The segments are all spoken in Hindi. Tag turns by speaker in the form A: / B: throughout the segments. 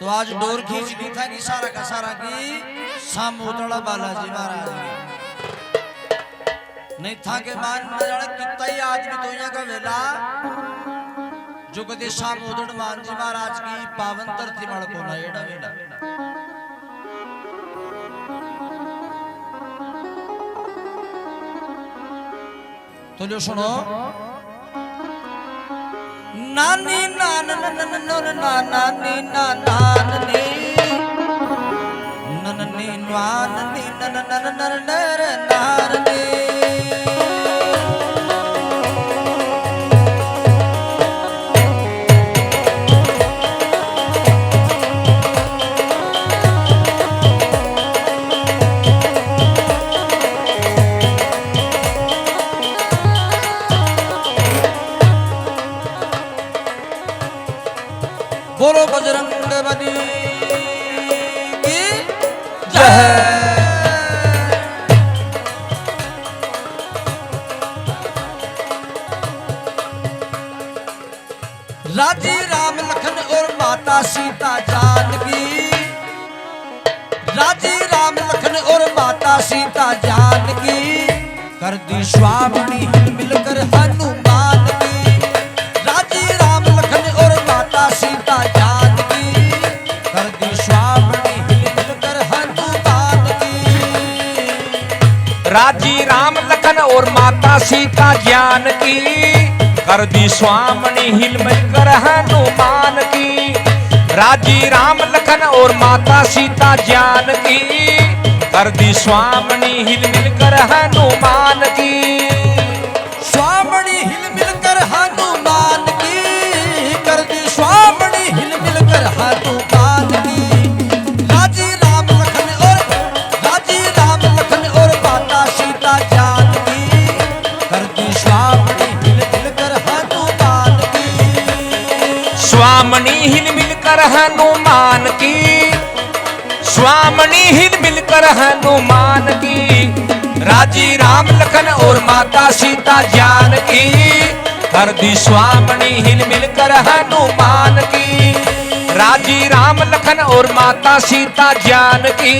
A: तो आज डोर खींच ली था कि सारा का सारा की सामोदड़ा बालाजी महाराज की नहीं था के मान कितना ही आदमी तो यहाँ का वेला जो कदे सामोदड़ मान जी महाराज की पावन धरती मड़ को ना एड़ा वेला तो लो सुनो नानी नान नानी नानी नन्नी नानी नानी बोलो बजरंग बली की जय। राजी राम लखन और माता सीता जानकी राजी राम लखन और माता सीता जानकी कर दी स्वामिनी मिलकर हनुमान की राजी राम लखन और माता सीता जानकी कर दी स्वामिनी मिलकर हनुमान की
B: राजी राम लखन और माता सीता जानकी कर दी स्वामिनी हिल मिलकर हनुमान की राजी राम लखन और माता सीता जानकी कर दी स्वामिनी हिल मिलकर हनुमान की
A: स्वामिनी हिल मिलकर हनुमान की कर दी स्वामिनी हिल मिलकर हनुमान की राजी राम लखन और माता सीता जानकी कर दी स्वामिनी हिल मिलकर हनुमान की
B: स्वामिनी हिल मिलकर हनुमान की स्वामिनी हिल मिलकर हनुमान की राजी राम लखन और माता सीता जानकी कर दी स्वामिनी हिल मिलकर हनुमान की राजी राम लखन और माता सीता जानकी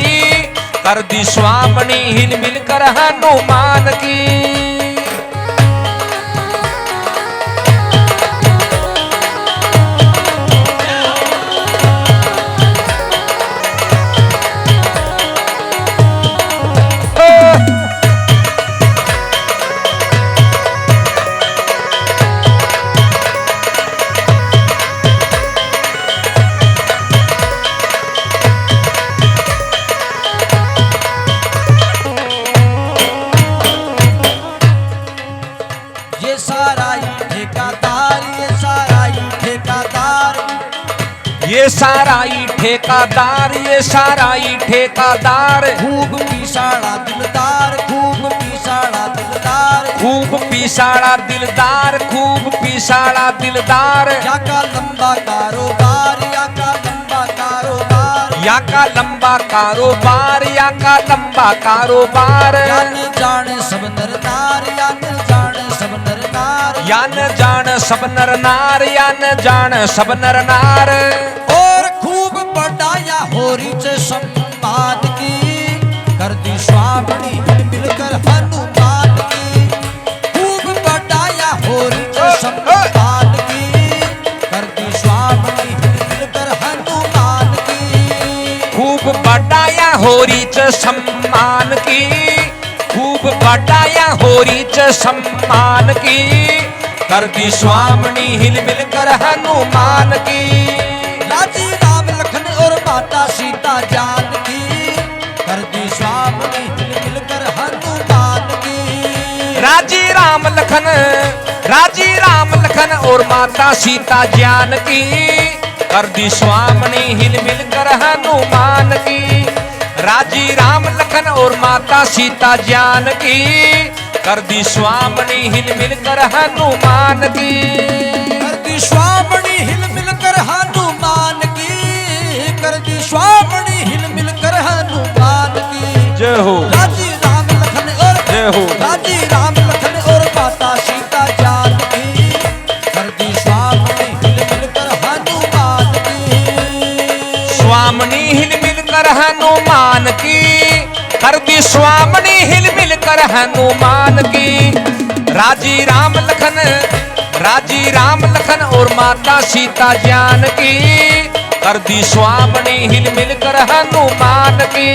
B: कर दी स्वामिनी हिल मिलकर हनुमान की
A: ये सारा ही ठेकादार
B: ये सारा ही ठेकादार ये सारा ही ठेकादार
A: खूब पिसाड़ा दिलदार खूब पिसाड़ा दिलदार
B: खूब पिसाड़ा दिलदार खूब पिसाड़ा दिलदार
A: या का लंबा कारोबार या का लंबा कारोबार
B: या का लंबा कारोबार या का लंबा कारोबार
A: यान जाने सब नर नार यान जाने सब नर नार
B: यान जान सब नर नार यान जान सब नर नार
A: और खूब बढ़ाया होरी से सम्मान की कर दी स्वामिनी हिल मिलकर हनुमान की खूब बढ़ाया होरी से सम्मान की कर दी स्वामिनी हिल मिलकर हनुमान की
B: खूब बढ़ाया होरी च सम्मान की खूब बढ़ाया होरी च सम्मान की कर दी स्वामिनी हिल मिलकर हनुमान की
A: राजी राम लखन और माता सीता जानकी कर दी स्वामिनी हिल मिलकर हनुमान की
B: राजी राम लखन और माता सीता जानकी कर दी स्वामिनी हिल मिलकर हनुमान की राजी राम लखन और माता सीता जानकी कर दी स्वामिनी हिल मिलकर हनुमान की
A: कर दी स्वामिनी हिल मिलकर हनुमान की कर दी स्वामिनी हिल मिलकर हनुमान की
B: जय हो
A: राजी राम लखन और
B: जय हो
A: राजी राम लखन और माता सीता जानकी कर दी स्वामिनी हिल मिलकर हनुमान की
B: कर हनुमान की, कर दी स्वामिनी हिल मिल कर हनुमान की। राजी राम लखन और माता सीता जानकी, कर दी स्वामिनी हिल मिल कर हनुमान की।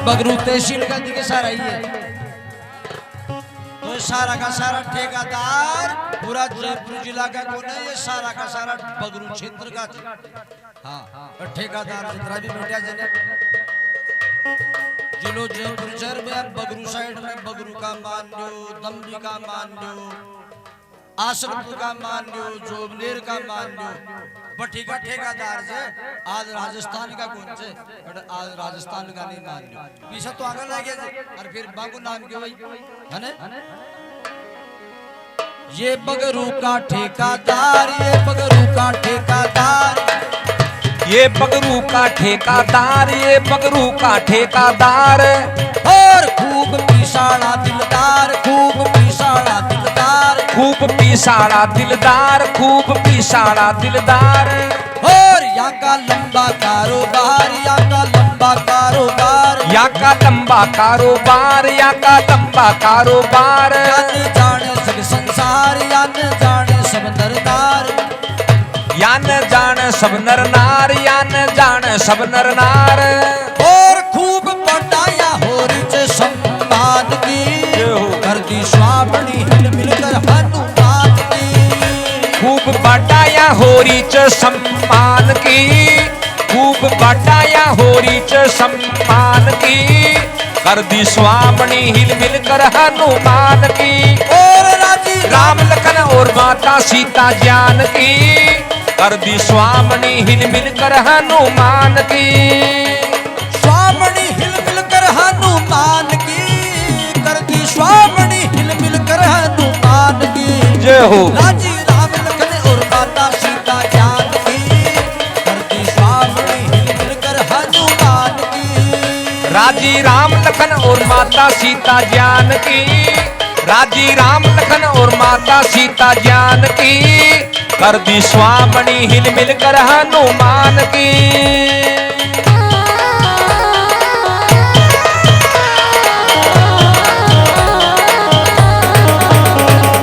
A: बगरू तहसील का दिखे सारा ही है, तो सारा का सारा ठेकेदार पूरा जयपुर जिला का कौन है, ये सारा का सारा बगरू क्षेत्र का। हाँ, और ठेकेदार जितना भी बैठा जने जिलो जयपुर शहर में बगरू साइड में बगरू का मान लो, दमली का मान लो, आसनपुर का मान लो, जोबनेर का मान लो, भट्टी का ठेकेदार से आज राजस्थान का कौन से, आज राजस्थान का नहीं मान लो, पीछे तो आगे लगे और फिर बाबू नाम के भाई है ना। ये बगरू का ठेकेदार, ये बगरू का ठेकेदार,
B: ये बगरू का ठेकेदार, ये बगरू का ठेकेदार।
A: और खूब पिसाड़ा दिलदार, खूब पिसाड़ा दिलदार,
B: खूब पिसाड़ा दिलदार, खूब पिसाड़ा दिलदार।
A: और यहाँ का लंबा कारोबार, यहाँ का लंबा कारोबार,
B: यहाँ का लंबा कारोबार, यहाँ का लंबा कारोबार।
A: यान जाने सब संसार, यान जाने सब नरनार,
B: यान जान सब नर नार, यान जान सब नर नार।
A: और खूब बढ़ाया होरी चे सम्मान की, कर दी स्वामिनी हिल मिलकर हनुमान की।
B: खूब बढ़ाया होरी च सम्मान की, खूब बढ़ाया होरी च सम्मान की, कर दी स्वामिनी हिल मिल कर हनुमान की।
A: और राजी
B: राम लखन और माता सीता जानकी, कर दी स्वामिनी हिल मिल कर हनुमान की।
A: स्वामिनी हिल मिलकर हनुमान की, कर दी स्वामिनी हिल मिलकर हनुमान की।
B: जय हो।
A: राजी राम लखन और माता सीता जानकी, कर दी स्वामिनी हिल मिलकर हनुमान की।
B: राजी राम लखन और माता सीता जानकी, राजी राम लखन और माता सीता जानकी, कर दी स्वामिनी हिल मिल कर हनुमान की।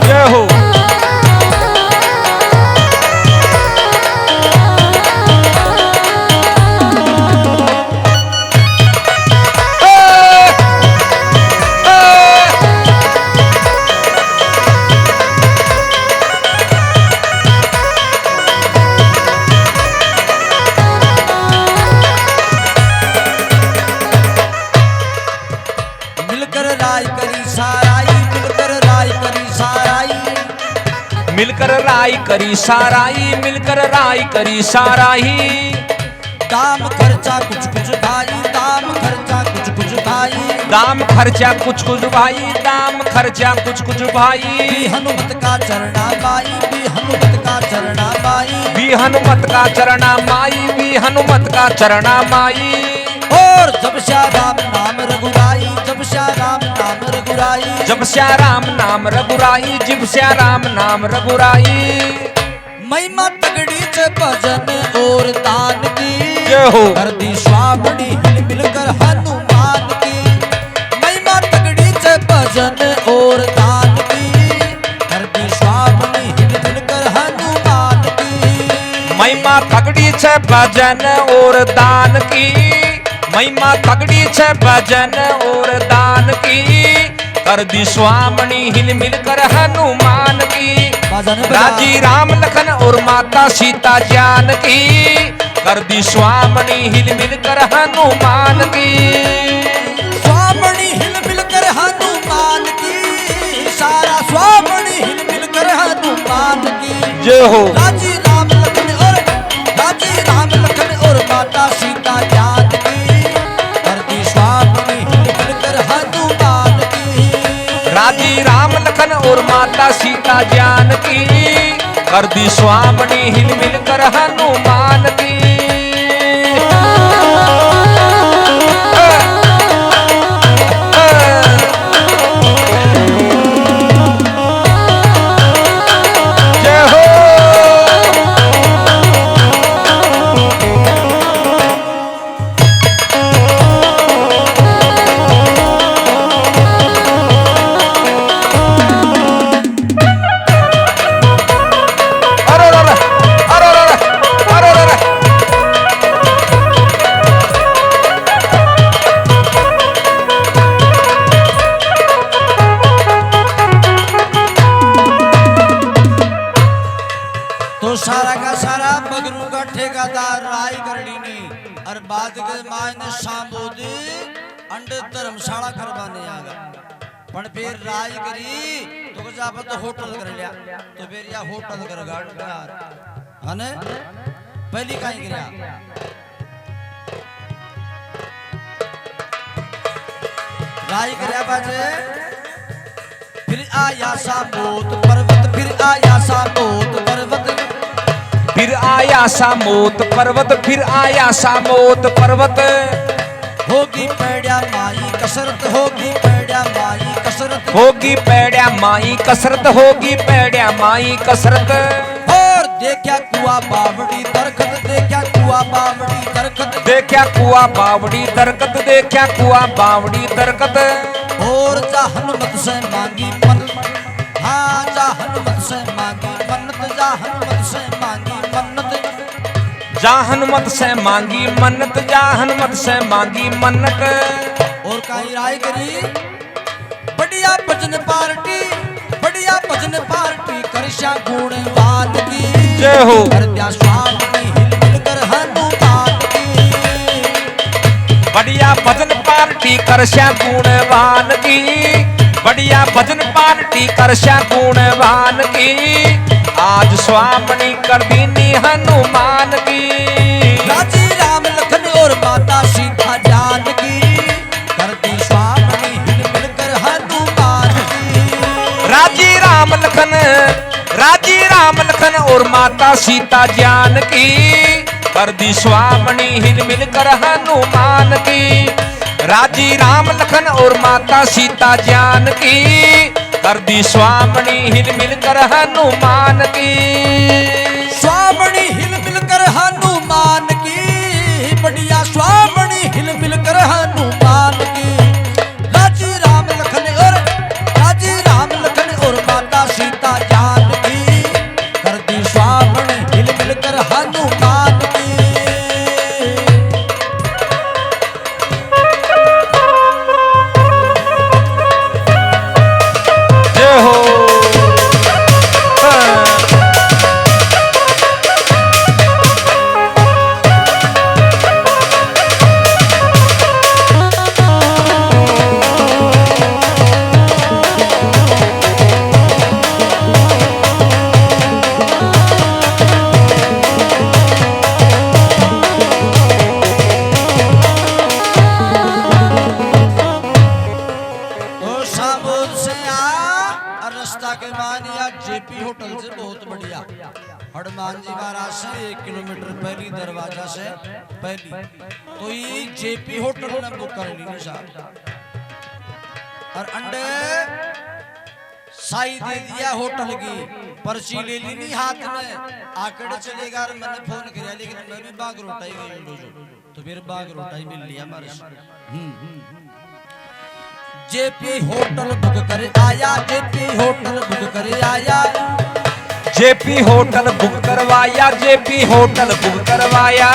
B: जय हो।
A: मिलकर राय करी साराई, मिलकर राय करी साराई,
B: मिलकर राय करी साराई, मिलकर राय करी साराई।
A: दाम खर्चा कुछ कुछ भाई, दाम खर्चा कुछ कुछ भाई,
B: दाम खर्चा कुछ कुछ भाई, दाम खर्चा कुछ कुछ भाई।
A: भी हनुमत का चरणा बाई, भी हनुमत का चरणा बाई,
B: भी हनुमत का चरणा माई, भी हनुमत का चरणा माई।
A: और जब श्या राम नाम रघुराई, जब श्या राम नाम रघुराई,
B: जब श्या राम नाम रघुराई, जब श्या राम नाम रघुराई।
A: महिमा तगड़ी से भजन और दान की,
B: जय हो।
A: कर दी स्वामिनी हिल मिलकर हनुमान की। महिमा तगड़ी से भजन और दान की, कर दी स्वामिनी हिल मिलकर हनुमान की।
B: महिमा तगड़ी छे भजन और दान की, महिमा तगड़ी छे भजन और दान की, कर दी स्वामिनी हिल मिल कर हनुमान की।
A: बाजा ने बजा।
B: राजी राम लखन और माता सीता जानकी कर दी स्वामणी हिल मिल कर हनुमान की।
A: स्वामणी हिल मिल कर हनुमान की, सारा स्वामणी हिल मिल कर हनुमान की।
B: जय हो।
A: राजी राम लखन और माता सीता जानकी कर दी स्वामणी हिल मिल कर हनुमान की।
B: राजी राम लखन और माता सीता जानकी कर दी स्वामणी हिल मिल कर हनुमान की। जय हो। अरे अरे अरे अरे अरे अरे
A: तो सारा का सारा बगरू का ठेकेदार राय करनी ने और बाद के मायने सांबोदी अंडे धर्मशाला करवाने आ गया। पण फिर राय करी तो कुछ आप तो होटल कर लिया, तो फिर या होटल कर गाड़ यार है ने पहली कहीं गिरा। राय करया बाजे फिर आया सामोद पर्वत, फिर आया सामोद पर्वत।
B: फिर आया सामोद पर्वत, फिर आया सामोद पर्वत।
A: होगी पैड्या माई कसरत, होगी पैड्या माई कसरत।
B: होगी पैड्या माई कसरत, होगी पैड्या माई कसरत।
A: और देखा कुआ बावड़ी दरखत, देखा कुआ बावड़ी दरखत।
B: देखा कुआ बावड़ी दरकत, देखा कुआ बावड़ी दरकत।
A: और जा हनुमत से मांगी मन्नत, हाँ जा हनुमत से मांगी मन्नत, जा हनुमत से मांगी मन्नत।
B: जा हनुमत से मांगी मन्नत, जा हनुमत से मांगी मन्नत।
A: और कहीं राय करी बढ़िया भजन पार्टी, बढ़िया भजन पार्टी करशा गुणवान की।
B: जय हो।
A: हृदय स्वामी हिल मिल कर हनुमान की।
B: बढ़िया भजन पार्टी करशा गुणवान की, बढ़िया भजन पार्टी करशा गुणवान की। आज स्वामणी कर दीनी हनुमान की।
A: राजी राम लखन और माता सीता जानकी कर दी स्वामणी हिल मिल कर हनुमान की।
B: राजी राम लखन, राजी राम लखन और माता सीता जानकी कर दी स्वामणी हिल मिल कर हनुमान की। राजी राम लखन और माता सीता जानकी कर दी स्वामणी हिल मिल कर हनुमान की।
A: स्वामणी हिल मिल कर हनुमान की, बढ़िया स्वामणी हिल मिल कर हनुमान की। राजी राम लखन और माता सीता जानकी कर दी स्वामणी हिल मिल कर हनुमान की।
B: जय हो।
A: जेपी होटल से बहुत बढ़िया हनुमान जी महाराज से 1 किलोमीटर पहली दरवाजा से पहली तो ये जेपी होटल ने बुक कर ली साहब और अंडे साई दे दिया होटल की पर्ची ले ली नहीं हाथ में आकड़े चलेगा और मैंने फोन किया लेकिन मैं भी बाग रोटाई गई तो फिर बाग रोटाई मिल लिया हमारे जेपी होटल बुक करे आया जेपी होटल बुक करे आया
B: जेपी होटल बुक करवाया जेपी होटल बुक करवाया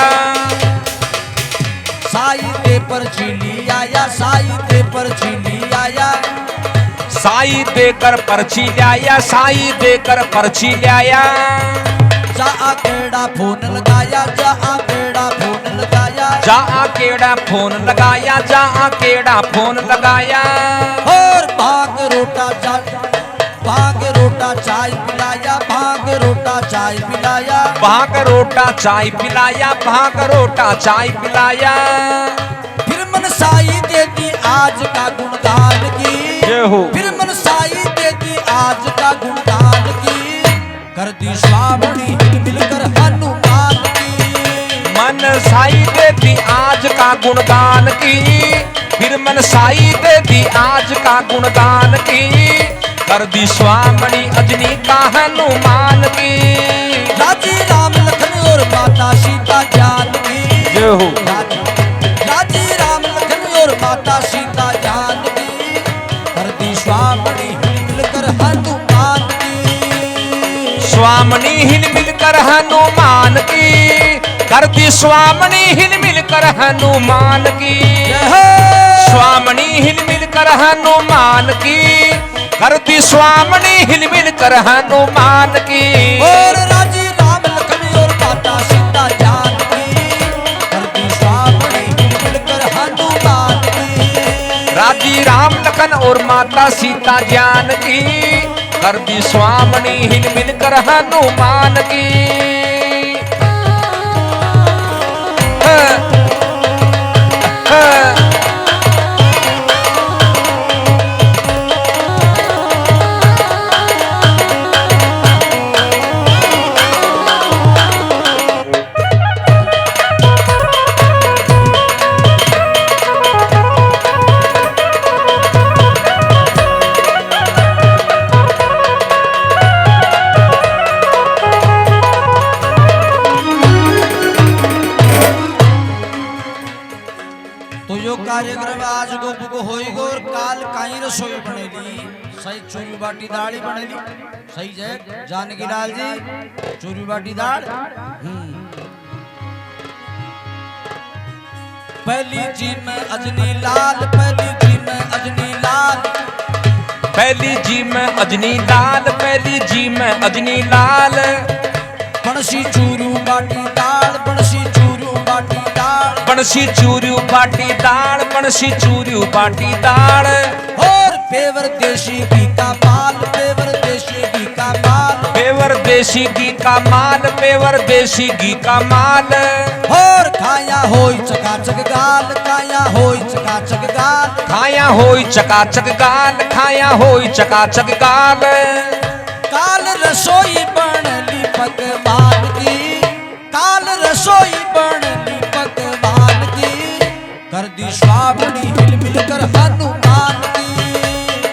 A: साई दे पर्ची ली आया साई दे पर्ची ली आया
B: साई देकर पर्ची लाया, साई देकर पर्ची लाया।
A: जा केड़ा फोन लगाया, जा केड़ा फोन लगाया,
B: जा केड़ा फोन लगाया, जा केड़ा फोन लगाया।
A: और भाग रोटा चाय पिलाया, भाग रोटा चाय पिलाया,
B: भाग रोटा चाय पिलाया, भाग रोटा चाय पिलाया।
A: फिर मनसाई देती आज का गुणगान की,
B: जय हो।
A: फिर मनसाई देती आज का गुणगान की, कर दी स्वामिनी मिलकर हनुमान की।
B: मन साई देती आज का गुणगान की, फिर मन साई देती आज का गुणगान की, कर दी स्वामिनी अजनी का हनुमान की।
A: राजी राम लखन और माता सीता जान की,
B: जय हो।
A: राजी राम लखन और माता सीता जान की, कर दी स्वामिनी मिलकर हनुमान की।
B: स्वामिनी हिल मिलकर हनुमान की, कर दी स्वामिनी हिल मिलकर हनुमान की। स्वामिनी हिल मिलकर हनुमान की, कर दी स्वामिनी हिल मिलकर हनुमान की।
A: और राजी राम लखन और माता सीता जान की, कर दी स्वामिनी मिलकर हनुमान की।
B: राजी राम लखन और माता सीता जान की, कर दी स्वामिनी हिल मिलकर हनुमान की।
A: तो यो कार्यक्रम आज को होइगो और काल काई रसोई बनेली। सही चूरी बाटी दाल ही बनेली। सही जय जानकी लाल जी, चूरी बाटी दाल। पहली जी में अजनी लाल, पहली जी में अजनी लाल,
B: पहली जी में अजनी लाल, पहली जी में अजनी लाल।
A: बनसी चूरू बाटी दाल, बनसी चूरू बाटी दाल,
B: बनसी चूरू बाटी दाल, बनसी चूरू बाटी दाल।
A: और पेवर देशी घी का माल, पेवर देशी घी का माल,
B: पेवर देशी घी का माल, पेवर देशी घी का माल।
A: और खाया होई चकाचक गाल, खाया होई चकाचक गाल,
B: खाया होई चकाचक गाल, खाया होई चकाचक गाल।
A: काल रसोई बनली पकवान की, काल रसोई बनली पकवान की, कर दी स्वामिनी हिल मिलकर हनुमान की।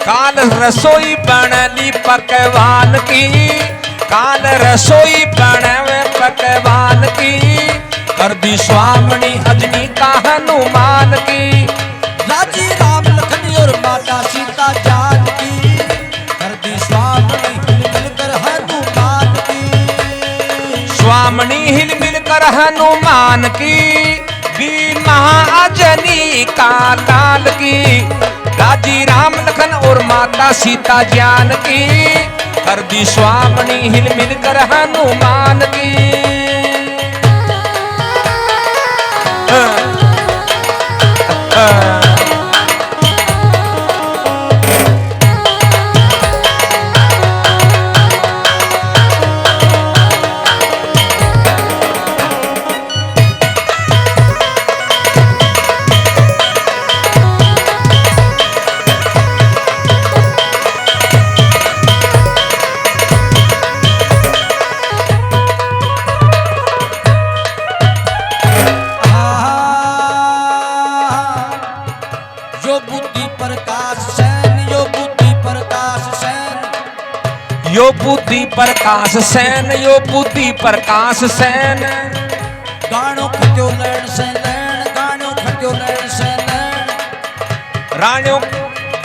B: काल रसोई बनली पकवान की, काल रसोई बनवे पकवान की, कर दी स्वामिनी अजनी का हनुमान की।
A: राजी राम लखन और माता सीता जान की, कर दी स्वामिनी हिल मिलकर हनुमान की।
B: स्वामिनी हिल मिलकर हनुमान की, वीर महाअजनी का लाल की। राजी राम लखन और माता सीता जान की, कर दी स्वामिनी हिल मिलकर हनुमान की।
A: यो बुद्धि प्रकाश सैन, यो बुद्धि प्रकाश सैन,
B: यो बुद्धि प्रकाश सैन, यो बुद्धि प्रकाश सैन।
A: गाणो खत्यो लैण से लैण, गाणो खत्यो लैण से लैण,
B: राणो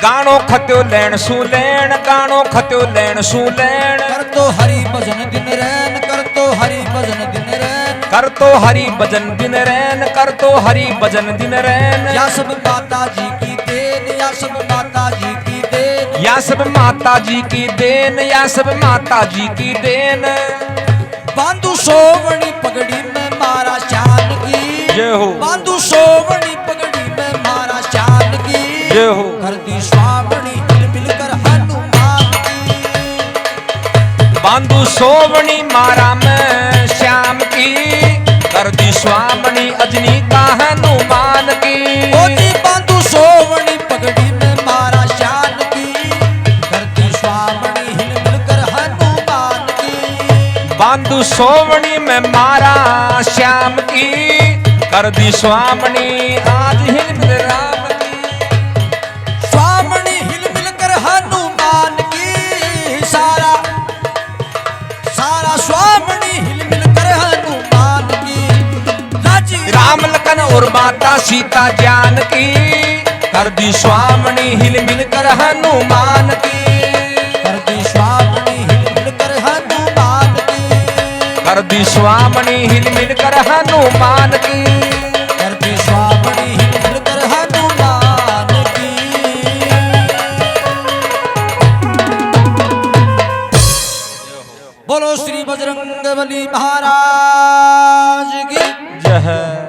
B: गाणो खत्यो लैण सू लैण, गाणो खत्यो लैण सू लैण।
A: कर तो हरि भजन दिन रैन, कर तो हरि भजन दिन रैन,
B: कर तो हरि भजन दिन रैन, कर तो हरि भजन दिन रैन।
A: या सब माता जी की देन, या सब माता जी की देन,
B: या सब माता जी की देन, या सब माता जी की देन।
A: बांधू सोवनी पगड़ी में मारा चांद की,
B: जय हो।
A: बांधू सोवनी पगड़ी में मारा चांद की,
B: जय हो।
A: कर दी स्वावनी हिल मिलकर हनुमान की।
B: बांधू सोवनी मारा में श्याम की, कर दी स्वामनी अजनी का हनुमान की।
A: मोती बांधू सोवनी पगड़ी में मारा चांद की, कर दी स्वावनी हिल मिलकर हनुमान की।
B: बांधू सोवनी में मारा श्याम की, कर दी स्वामनी आज हिल मिल राम की।
A: स्वामनी हिल मिलकर हनुमान की, सारा सारा स्वामनी हिल मिलकर हनुमान की। राजी
B: राम लखन और माता सीता जान की, कर दी स्वामनी हिल मिलकर हनुमान की।
A: कर दी स्वामनी हिल मिलकर हनुमान की,
B: कर दी स्वामनी हिल मिलकर हनुमान की।
A: कर दी स्वामनी हिल मिलकर हनुमान की। बोलो श्री बजरंगबली महाराज की
B: जय।